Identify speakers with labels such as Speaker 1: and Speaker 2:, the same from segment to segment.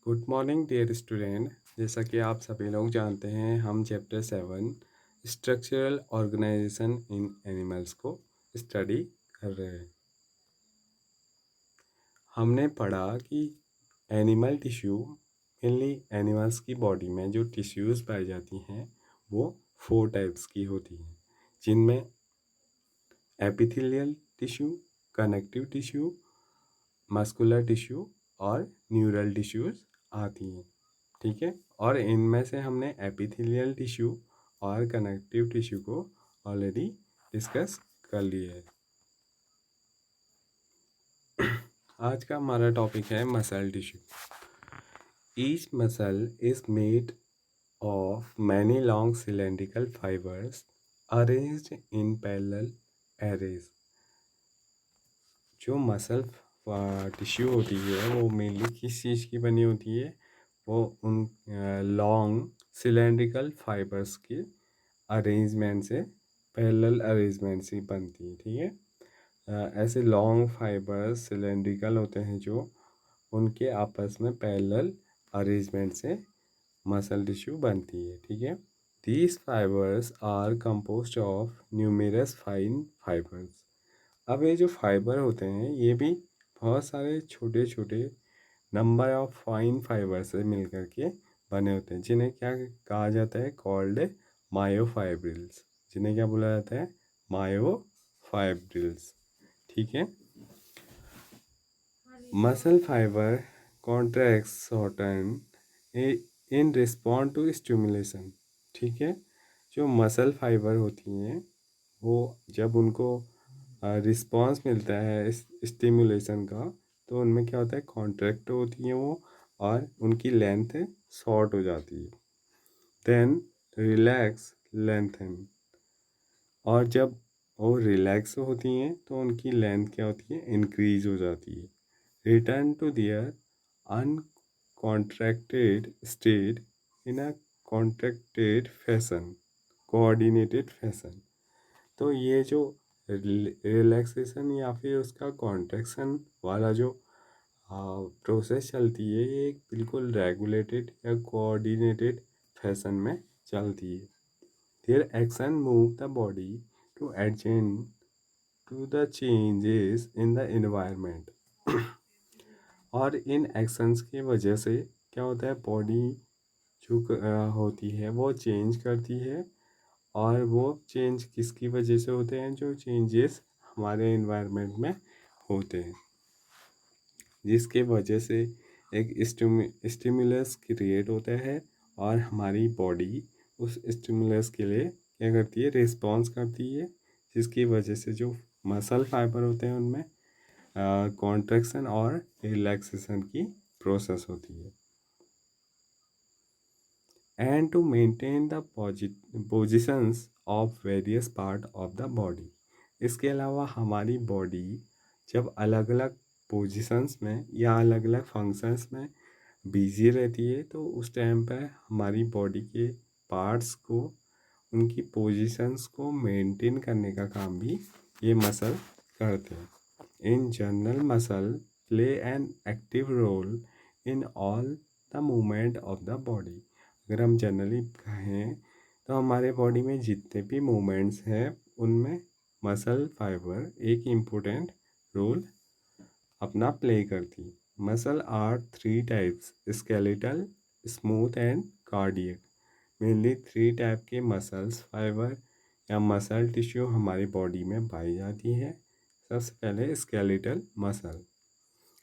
Speaker 1: Good morning dear student. जैसा कि आप सभी लोग जानते हैं, हम चैप्टर 7 स्ट्रक्चरल ऑर्गेनाइजेशन इन एनिमल्स को स्टडी कर रहे हैं। हमने पढ़ा कि एनिमल टिश्यू मेनली एनिमल्स की बॉडी में जो टिश्यूज़ पाई जाती हैं वो 4 टाइप्स की होती हैं, जिनमें epithelial tissue, connective tissue, muscular tissue और न्यूरल टिश्यूज़ आती हैं। ठीक है, और इनमें से हमने एपिथेलियल टिश्यू और कनेक्टिव टिश्यू को ऑलरेडी डिस्कस कर लिए है। आज का हमारा टॉपिक है muscle tissue. Each muscle is made of many long cylindrical fibres arranged in parallel arrays. जो मसल टिश्यू होती है वो मेनली किस चीज़ की बनी होती है? वो उन लॉन्ग सिलेंड्रिकल फाइबर्स के अरेंजमेंट से, पैरेलल अरेंजमेंट से बनती है। ठीक है, ऐसे लॉन्ग फाइबर्स सिलेंड्रिकल होते हैं जो उनके आपस में पैरेलल अरेंजमेंट से मसल टिश्यू बनती है। ठीक है, these fibres are composed of numerous fine fibres. अब ये जो फाइबर होते हैं ये भी बहुत सारे छोटे छोटे नंबर ऑफ फाइन फाइबर से मिलकर के बने होते हैं, जिन्हें क्या कहा जाता है? Called myofibrils. जिन्हें क्या बोला जाता है? मायोफाइब्रिल्स। ठीक है, muscle fibre contracts shorten in respond to stimulation. ठीक है, जो मसल फाइबर होती हैं वो जब उनको रिस्पॉन्स मिलता है इस स्टिमुलेशन का, तो उनमें क्या होता है? कॉन्ट्रैक्ट होती हैं वो, और उनकी लेंथ शॉर्ट हो जाती है। देन रिलैक्स लेंथन, और जब वो रिलैक्स होती हैं तो उनकी लेंथ क्या होती है? इंक्रीज हो जाती है। Return to their uncontracted state in a contracted fashion, coordinated fashion. तो ये जो रिलैक्सेशन या फिर उसका कॉन्ट्रैक्शन वाला जो प्रोसेस चलती है, ये एक बिल्कुल रेगुलेटेड या कोऑर्डिनेटेड फैशन में चलती है। Their action move the body to adjust to the changes in the environment. और इन एक्शंस की वजह से क्या होता है? बॉडी जो होती है वो चेंज करती है, और वो चेंज किसकी वजह से होते हैं? जो चेंजेस हमारे एनवायरनमेंट में होते हैं, जिसके वजह से एक स्टिमुलस क्रिएट होता है, और हमारी बॉडी उस स्टिमुलस के लिए क्या करती है? रिस्पॉन्स करती है, जिसकी वजह से जो मसल फाइबर होते हैं उनमें कॉन्ट्रैक्शन और रिलैक्सेशन की प्रोसेस होती है। And to maintain the positions of various part of the body. इसके अलावा हमारी बॉडी जब अलग अलग पोजिशंस में या अलग अलग फंक्शंस में बिजी रहती है, तो उस टाइम पर हमारी बॉडी के पार्ट्स को, उनकी पोजिशंस को मेंटेन करने का काम भी ये मसल करते हैं। In general muscle play an active role in all the movement of the body. अगर हम जनरली कहें तो हमारे बॉडी में जितने भी मूवमेंट्स हैं उनमें मसल फाइबर एक इम्पोर्टेंट रोल अपना प्ले करती। Muscle are 3 types: skeletal, smooth and cardiac. Mainly 3 type के मसल्स फाइबर या मसल टिश्यू हमारी बॉडी में पाई जाती है। सबसे पहले skeletal muscle.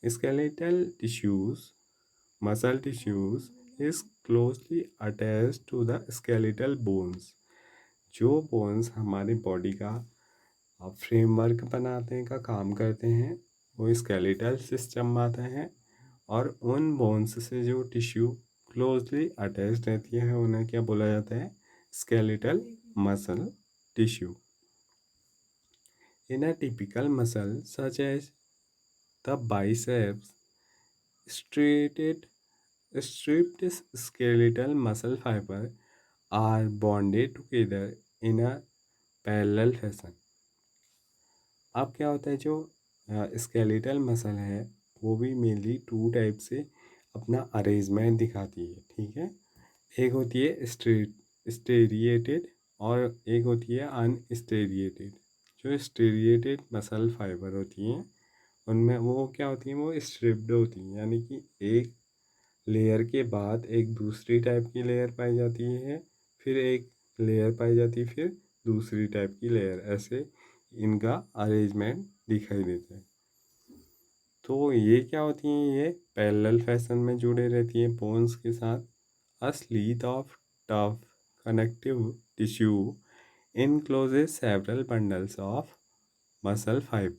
Speaker 1: Skeletal tissues, muscle tissues is closely attached to the skeletal bones. जो बोन्स हमारी बॉडी का फ्रेमवर्क बनाने का काम करते हैं वो स्केलेटल सिस्टम में आते हैं, और उन बोन्स से जो टिश्यू क्लोजली अटैच्ड रहती है उन्हें क्या बोला जाता है? Skeletal muscle tissue. In a typical muscle such as the biceps, striated, stripped skeletal muscle fiber are bonded together in a parallel fashion। अब क्या होता है? जो स्केलेटल मसल है वो भी मेनली 2 टाइप से अपना अरेंजमेंट दिखाती है, ठीक है। एक होती है स्टेरिएटेड और एक होती है अनस्टेरिएटेड। जो स्टेरिएटेड मसल फाइबर होती हैं उनमें वो क्या होती हैं, वो स्ट्रिप्ड होती हैं, यानी कि एक लेयर के बाद एक दूसरी टाइप की लेयर पाई जाती है, फिर एक लेयर पाई जाती है, फिर दूसरी टाइप की लेयर, ऐसे इनका अरेंजमेंट दिखाई देता है। तो ये क्या होती हैं, ये पैरेलल फैशन में जुड़े रहती हैं बोन्स के साथ। A sheath of tough connective tissue encloses several bundles of muscle fiber.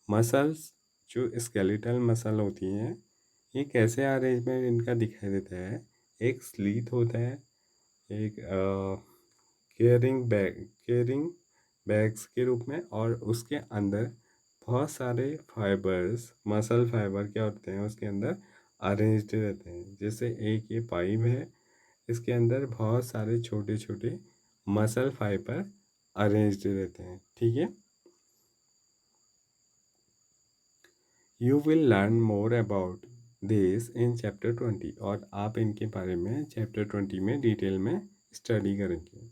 Speaker 1: Muscles जो स्केलेटल मसल होती हैं, ये कैसे अरेंजमेंट इनका दिखाई देता है। एक स्लीथ होता है, एक केयरिंग बैग्स के रूप में, और उसके अंदर बहुत सारे फाइबर्स, मसल फाइबर क्या होते हैं उसके अंदर अरेंज्ड रहते हैं। जैसे एक ये पाइप है, इसके अंदर बहुत सारे छोटे छोटे मसल फाइबर अरेंज्ड रहते हैं, ठीक है। You will learn more about this in chapter 20, और आप इनके बारे में चैप्टर 20 में डिटेल में स्टडी करेंगे।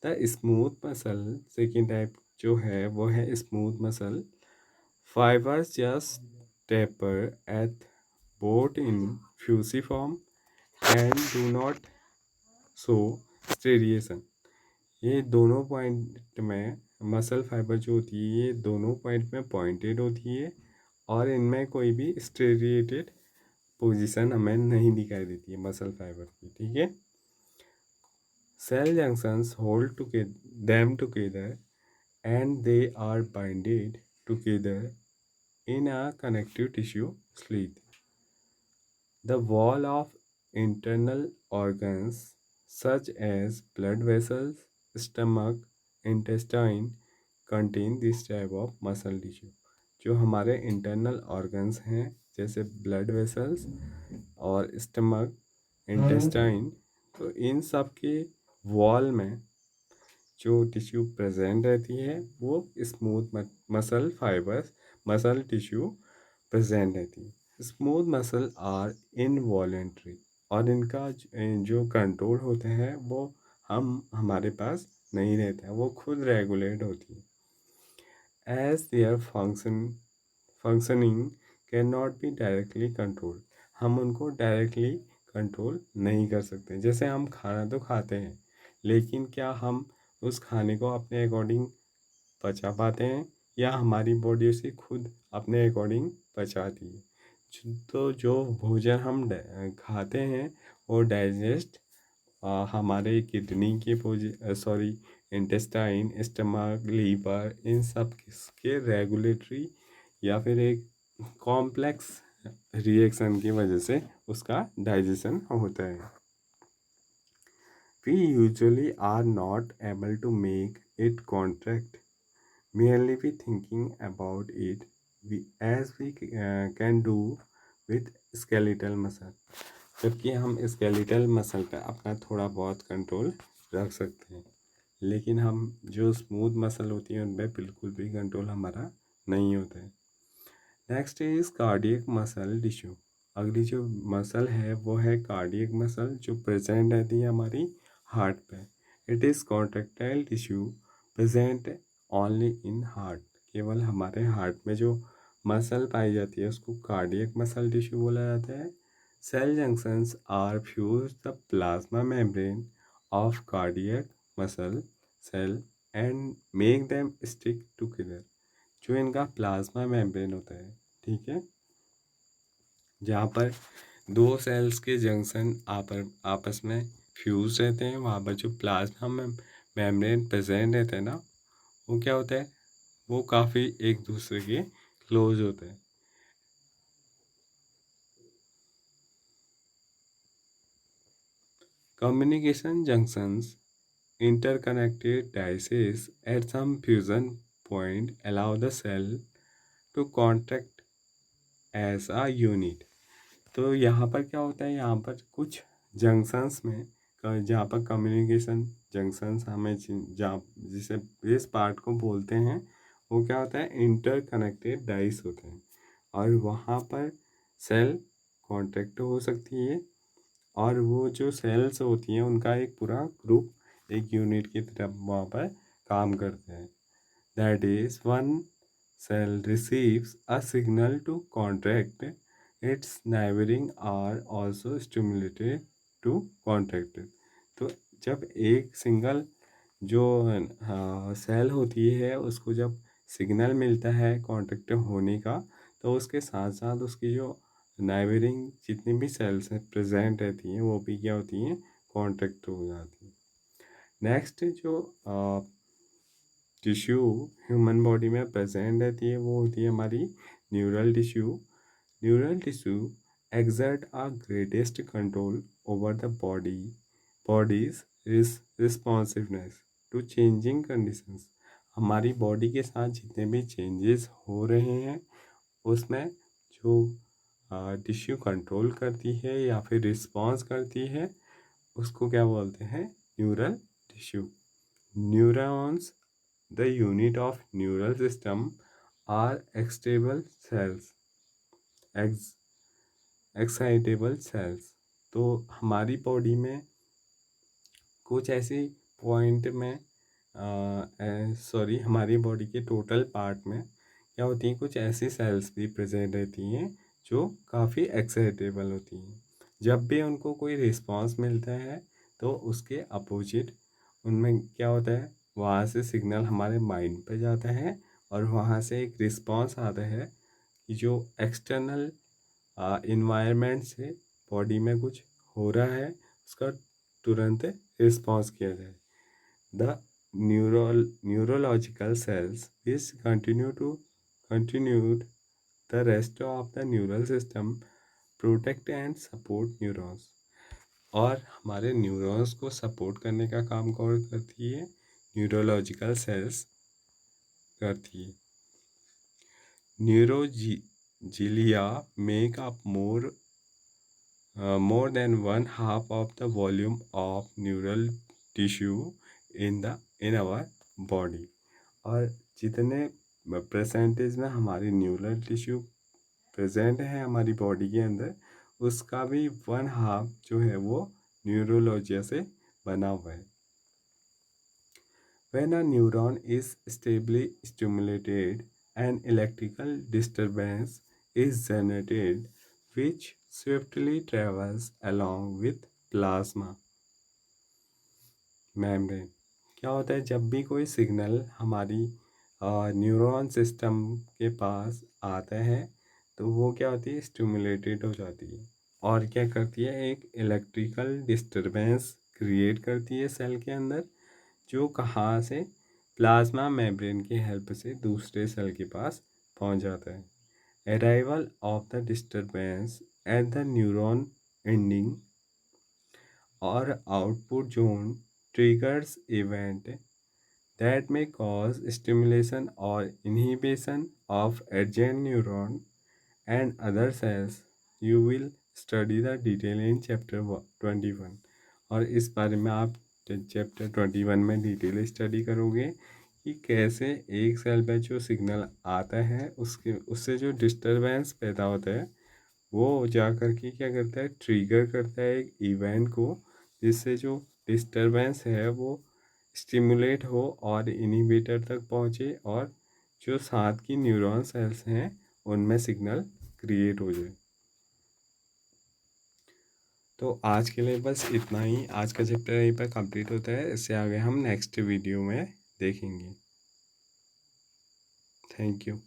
Speaker 1: The smooth muscle second type जो है वो है smooth muscle fibres just taper at both in fusiform and do not show striation. ये दोनों पॉइंट में मसल फाइबर जो होती है ये दोनों पॉइंट में पॉइंटेड होती है, और इनमें कोई भी स्टेरिएटेड पोजीशन हमें नहीं दिखाई देती है मसल फाइबर की, ठीक है। Cell junctions hold them together and they are binded together in a connective tissue sheath. The wall of internal organs such as blood vessels, stomach, intestine contain this type of muscle tissue. जो हमारे internal organs हैं जैसे blood vessels और stomach, intestine, तो इन सब के wall में जो टिश्यू प्रेजेंट रहती है वो smooth muscle fibres, muscle tissue present रहती है। स्मूथ मसल आर इनवॉलेंट्री, और इनका जो कंट्रोल होते हैं वो हमारे पास नहीं रहता है, वो खुद रेगुलेट होती है। As their functioning can not be directly control, हम उनको डायरेक्टली कंट्रोल नहीं कर सकते। जैसे हम खाना तो खाते हैं, लेकिन क्या हम उस खाने को अपने अकॉर्डिंग पचा पाते हैं, या हमारी बॉडी उसे खुद अपने अकॉर्डिंग पचाती है। तो जो भोजन हम खाते हैं वो डाइजेस्ट हमारे किडनी के इंटेस्टाइन, स्टमक, लीवर, इन सब के रेगुलेटरी या फिर एक कॉम्प्लेक्स रिएक्शन की वजह से उसका डाइजेशन होता है। We usually are not able to make it contract merely be thinking about it, as we can do with skeletal muscle, जबकि हम स्केलेटल मसल पर अपना थोड़ा बहुत कंट्रोल रख सकते हैं, लेकिन हम जो स्मूथ मसल होती हैं उन पर बिल्कुल भी कंट्रोल हमारा नहीं होता है। Next is cardiac muscle tissue. अगली जो मसल है वो है कार्डियक मसल, जो प्रेजेंट रहती है हमारी हार्ट पे। It is contractile tissue present only in heart. केवल हमारे हार्ट में जो मसल पाई जाती है उसको कार्डियक मसल टिश्यू बोला जाता है। Cell junctions are fuse the plasma membrane of cardiac muscle cell and make them stick together. जो इनका प्लाज्मा मेम्ब्रेन होता है, ठीक है, जहाँ पर दो सेल्स के जंक्शन आपस में फ्यूज रहते हैं, वहाँ पर जो प्लाज्मा मेम्ब्रेन प्रेजेंट रहता है ना, वो क्या होता है, वो काफ़ी एक दूसरे के क्लोज होते हैं। Communication junctions interconnected dices at some fusion point allow the cell to contract as a unit। तो यहाँ पर क्या होता है, यहाँ पर कुछ जंक्शंस में जहाँ पर कम्युनिकेशन जंक्शंस हमें जहाँ जिसे इस पार्ट को बोलते हैं वो क्या होता है, इंटरकनेक्टेड डाइस होते हैं, और वहाँ पर सेल कॉन्ट्रैक्ट हो सकती है और वो जो सेल्स होती हैं उनका एक पूरा ग्रुप एक यूनिट की तरह वहाँ पर काम करते हैं. That is, one cell receives a signal to contract. Its neighboring are also stimulated to contract. तो जब एक सिंगल जो सेल होती है उसको जब सिग्नल मिलता है कॉन्ट्रैक्ट होने का, तो उसके साथ साथ उसकी जो नाइबरिंग जितनी भी सेल्स हैं प्रेजेंट रहती हैं वो भी क्या होती हैं, कॉन्ट्रैक्ट हो जाती हैं. नेक्स्ट जो टिश्यू ह्यूमन बॉडी में प्रेजेंट रहती है वो होती है हमारी neural tissue. Neural tissue exert a greatest control over the body's responsiveness to changing conditions. हमारी बॉडी के साथ जितने भी चेंजेस हो रहे हैं उसमें जो टिश्यू कंट्रोल करती है या फिर रिस्पॉन्स करती है उसको क्या बोलते हैं, neural tissue. Neurons, the unit of neural system, are excitable cells. तो हमारी बॉडी में कुछ ऐसी पॉइंट में हमारी बॉडी के टोटल पार्ट में क्या होती हैं, कुछ ऐसी सेल्स भी प्रेजेंट रहती हैं जो काफ़ी एक्साइटेबल होती हैं. जब भी उनको कोई रिस्पांस मिलता है तो उसके अपोजिट उनमें क्या होता है, वहाँ से सिग्नल हमारे माइंड पे जाता है और वहाँ से एक रिस्पांस आता है कि जो एक्सटर्नल इन्वायरमेंट से बॉडी में कुछ हो रहा है उसका तुरंत रिस्पांस किया जाए. The neurological cells which continued the rest of the neural system protect and support neurons. और हमारे न्यूरॉन्स को सपोर्ट करने का काम कौन करती है, न्यूरोलॉजिकल सेल्स करती है. Neuroglia make up more than one half of the volume of neural tissue in our body. और जितने परसेंटेज में हमारी न्यूरल टिश्यू प्रेजेंट है हमारी बॉडी के अंदर उसका भी 1/2 जो है वो न्यूरोलॉजिया से बना हुआ है. When a neuron is stably stimulated, an electrical disturbance is generated which swiftly travels along with plasma membrane. क्या होता है, जब भी कोई सिग्नल हमारी न्यूरॉन सिस्टम के पास आता है तो वो क्या होती है, स्टिमुलेटेड हो जाती है और क्या करती है, एक इलेक्ट्रिकल डिस्टरबेंस क्रिएट करती है सेल के अंदर, जो कहाँ से, प्लाज्मा मेम्ब्रेन की हेल्प से दूसरे सेल के पास पहुंच जाता है. Arrival of the disturbance at the neuron ending और output zone triggers event that may cause stimulation or inhibition of adjacent neuron and other cells. You will study the detail in chapter 21. और इस बारे में आप chapter 21 में detail study करोगे कि कैसे एक सेल पे जो सिग्नल आता है उससे जो डिस्टरबेंस पैदा होता है वो जा कर के क्या करता है, ट्रिगर करता है एक इवेंट को, जिससे जो डिस्टरबेंस है वो स्टिमुलेट हो और इनहिबिटर तक पहुँचे और जो साथ की न्यूरॉन सेल्स हैं उनमें सिग्नल क्रिएट हो जाए. तो आज के लिए बस इतना ही. आज का चैप्टर यहीं पर कंप्लीट होता है. इससे आगे हम नेक्स्ट वीडियो में देखेंगे. Thank you.